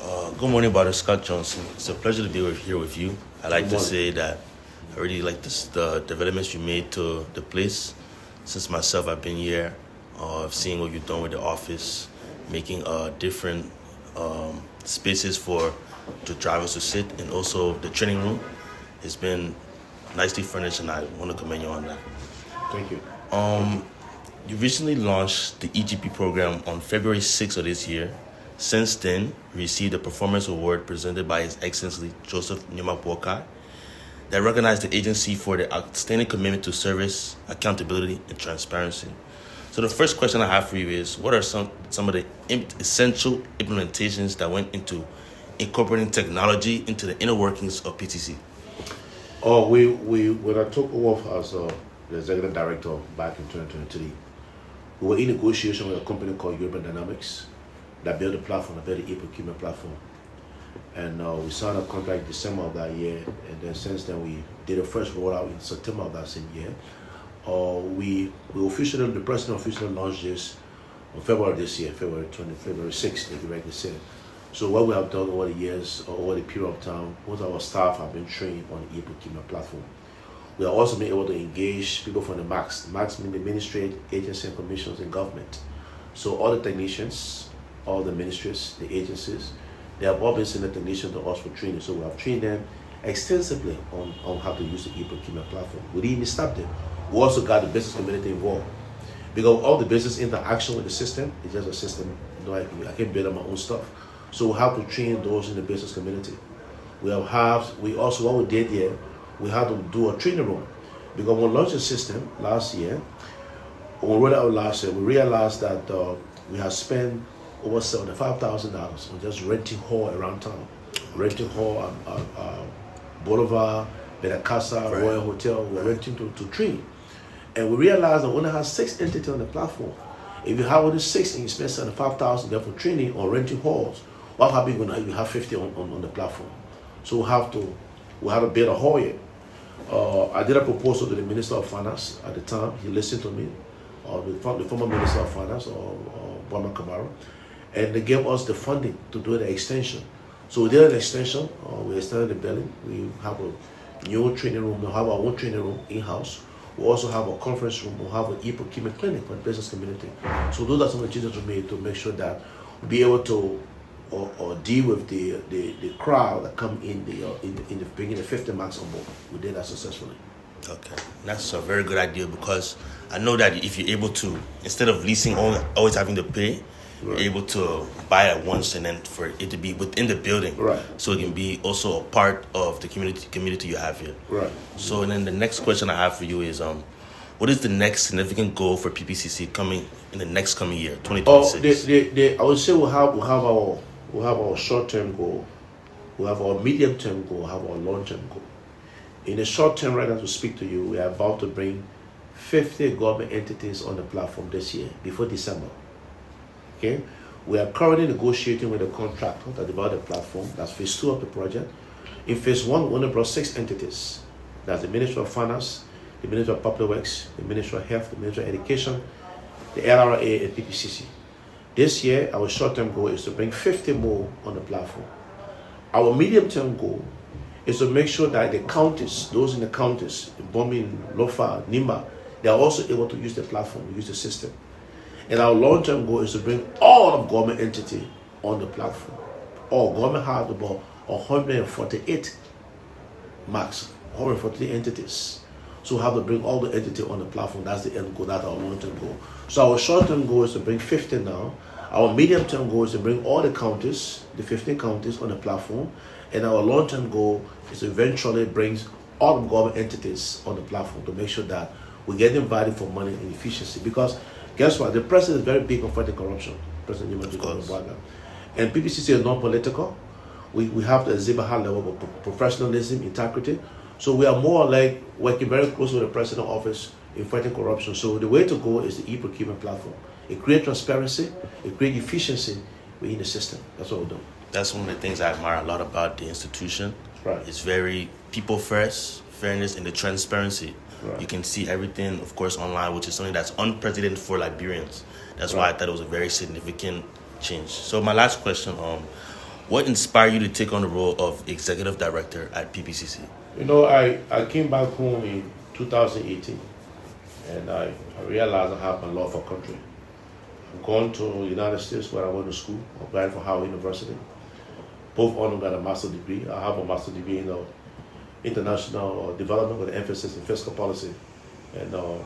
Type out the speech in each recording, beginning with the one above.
Good morning, Brother Scott Johnson. It's a pleasure to be here with you. I like to say that I really like the developments you made to the place. Since myself, I've been here. I've seen what you've done with the office, making different spaces for the drivers to sit, and also the training room. It's been nicely furnished, and I want to commend you on that. Thank you. You recently launched the EGP program on February 6th of this year. Since then, we received a performance award presented by His Excellency Joseph Nyuma Bodger that recognized the agency for their outstanding commitment to service, accountability, and transparency. So the first question I have for you is, what are some of the essential implementations that went into incorporating technology into the inner workings of PTC? When I took over as the executive director back in 2023, we were in negotiation with a company called Urban Dynamics that built a platform, that built the e-procurement platform. And we signed a contract in December of that year, and then since then we did the first rollout in September of that same year. The president officially launched this on February this year, February 6th, to be rightly said. So what we have done over the years, or over the period of time, most of our staff have been trained on the e-procurement platform. We have also been able to engage people from the MACs. The MACs mean the Ministry, Agency and Commissions in Government. So all the technicians, all the ministries, the agencies, they have all been sending technicians to us for training. So we have trained them extensively on how to use the e-procurement platform. We didn't even stop them. We also got the business community involved. Because all the business interaction with the system is just a system. I can build on my own stuff. So we have to train those in the business community. What we did here, we had to do a training room. Because when we launched the system last year, we realized that we had spent over $75,000 on just renting hall around town. Renting hall at Boulevard, Benacasa, right. Royal Hotel, we were renting to train. And we realized that we only have 6 entities on the platform. If you have only 6 and you spend $75,000 there for training or renting halls, what happens when you have 50 on the platform? So we have to build a hall here. I did a proposal to the Minister of Finance at the time. He listened to me, the former Minister of Finance, Bodger Kamara, and they gave us the funding to do the extension. So we did an extension. We extended the building. We have a new training room. We have our own training room in-house. We also have a conference room. We have an e-procurement clinic for the business community. So those are some of the changes we made to make sure that we'll be able to deal with the crowd that come in the bringing the 50 marks on board. We did that successfully. Okay, that's a very good idea, because I know that if you're able to, instead of leasing, always having to pay, right, you're able to buy at once, and then for it to be within the building, right, so it can be also a part of the community you have here. Right. So, and then the next question I have for you is, what is the next significant goal for PPCC coming year, 2026? I would say we'll have our short-term goal, we'll have our medium-term goal, we'll have our long-term goal. In the short term, right now to speak to you, we are about to bring 50 government entities on the platform this year, before December. Okay? We are currently negotiating with a contractor that developed the platform. That's phase 2 of the project. In phase 1, we only brought 6 entities. That's the Ministry of Finance, the Ministry of Public Works, the Ministry of Health, the Ministry of Education, the LRA, and PPCC. This year, our short-term goal is to bring 50 more on the platform. Our medium-term goal is to make sure that the counties, those in the counties, Bombing, Lofa, Nimba, they are also able to use the platform, use the system. And our long-term goal is to bring all of government entity on the platform. All government have about 148 max, 148 entities. So we have to bring all the entity on the platform. That's the end goal, that's our long-term goal. So our short-term goal is to bring 50 now. Our medium-term goal is to bring all the counties, the 15 counties on the platform. And our long-term goal is to eventually bring all the government entities on the platform to make sure that we're getting value for money and efficiency. Because guess what? The president is very big on fighting corruption. President Bodger. And PPCC is non-political. We have to exhibit a high level of professionalism, integrity. So we are more like working very closely with the president's office in fighting corruption. So the way to go is the e-procurement platform. It creates transparency, it creates efficiency within the system. That's what we're doing. That's one of the things I admire a lot about the institution. Right. It's very people first, fairness, and the transparency. Right. You can see everything, of course, online, which is something that's unprecedented for Liberians. That's why I thought it was a very significant change. So my last question, What inspired you to take on the role of executive director at PPCC? You know, I came back home in 2018, and I realized I have a love for country. I've gone to the United States where I went to school, applied for Howard University. Both of them got a master's degree. I have a master's degree in international development with an emphasis in fiscal policy, and a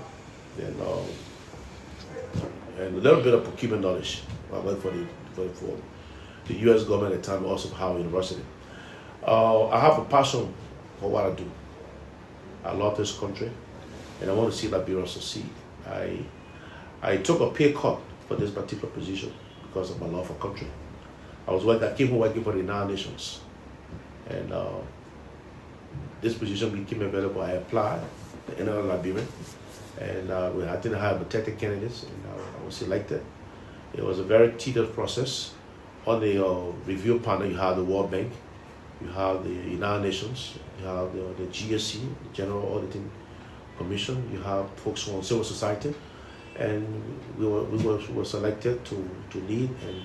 little bit of procurement knowledge. I worked for the U.S. government at the time, also for Howard University. I have a passion for what I do. I love this country, and I want to see Liberia succeed. I took a pay cut for this particular position because of my love for country. I came home working for the United Nations, and this position became available. I applied to enter Liberia, and I didn't have protected candidates, and I was selected. It was a very tedious process. On the review panel, you have the World Bank, you have the United Nations, you have the GSC, the General Auditing Commission, you have folks from civil society, and we were selected to lead. And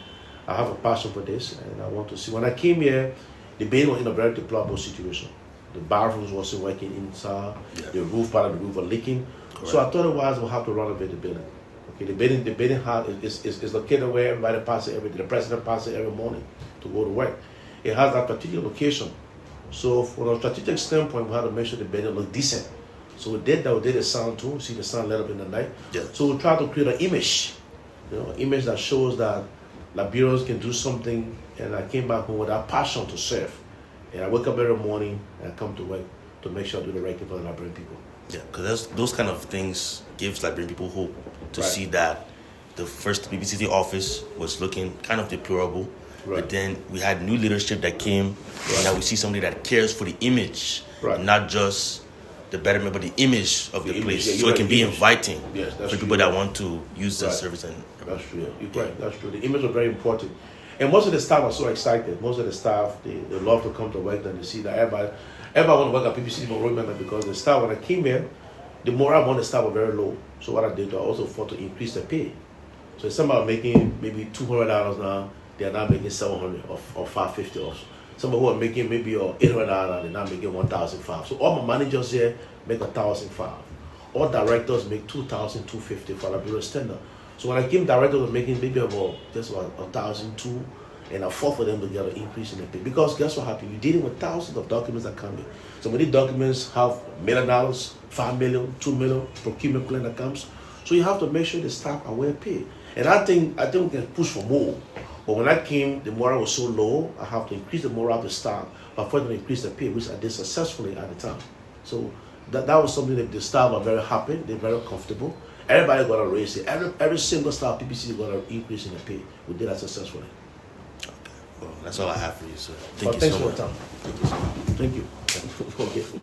I have a passion for this, and I want to see. When I came here, the building was in a very deplorable situation. The bathrooms wasn't working inside. Yeah. The roof, part of the roof was leaking. Correct. So I thought it was we'll have to renovate the building. Okay, the building is located where everybody passes the president passes every morning to go to work. It has that particular location. So from a strategic standpoint, we had to make sure the building looked decent. So we did that. We did the sound too. See the sun lit up in the night. Yeah. So we tried to create an image, an image that shows that Liberians can do something. And I came back home with that passion to serve. And I wake up every morning and I come to work to make sure I do the right thing for the Liberian people. Yeah, because those kind of things gives Liberian people hope to see that the first PPCC office was looking kind of deplorable. Right. But then we had new leadership that came, and now we see somebody that cares for the image, not just the betterment, but the image of the place, so it can be inviting for people that want to use the service. And that's true. You're right. That's true. The image was very important, and most of the staff are so excited. Most of the staff they love to come to work and they see that everybody want to work at PPCC for Royal because the staff, when I came here, the morale among the staff were very low. So what I did, I also fought to increase the pay. So if somebody making maybe $200 now, they are now making $700 or $550 also. Some who are making maybe $800, they're now making $1,500. So all my managers here make $1,500. All directors make $2,250 for Liberia standard. So when I came, directors were making maybe about just about $1,200, and I fought for them to get an increase in the pay. Because guess what happened? You're dealing with thousands of documents that come in. So when these documents have $1 million, $5 million, $2 million procurement plan that comes, so you have to make sure the staff are well paid. And I think we can push for more. But when I came, the morale was so low, I have to increase the morale of the staff, but further increase the pay, which I did successfully at the time. So that was something that the staff are very happy, they're very comfortable. Everybody got a raise. Every single staff PPC got an increase in the pay. We did that successfully. Okay. Well, that's all I have for you, sir. Thanks so much. For your time. Thank you. Okay.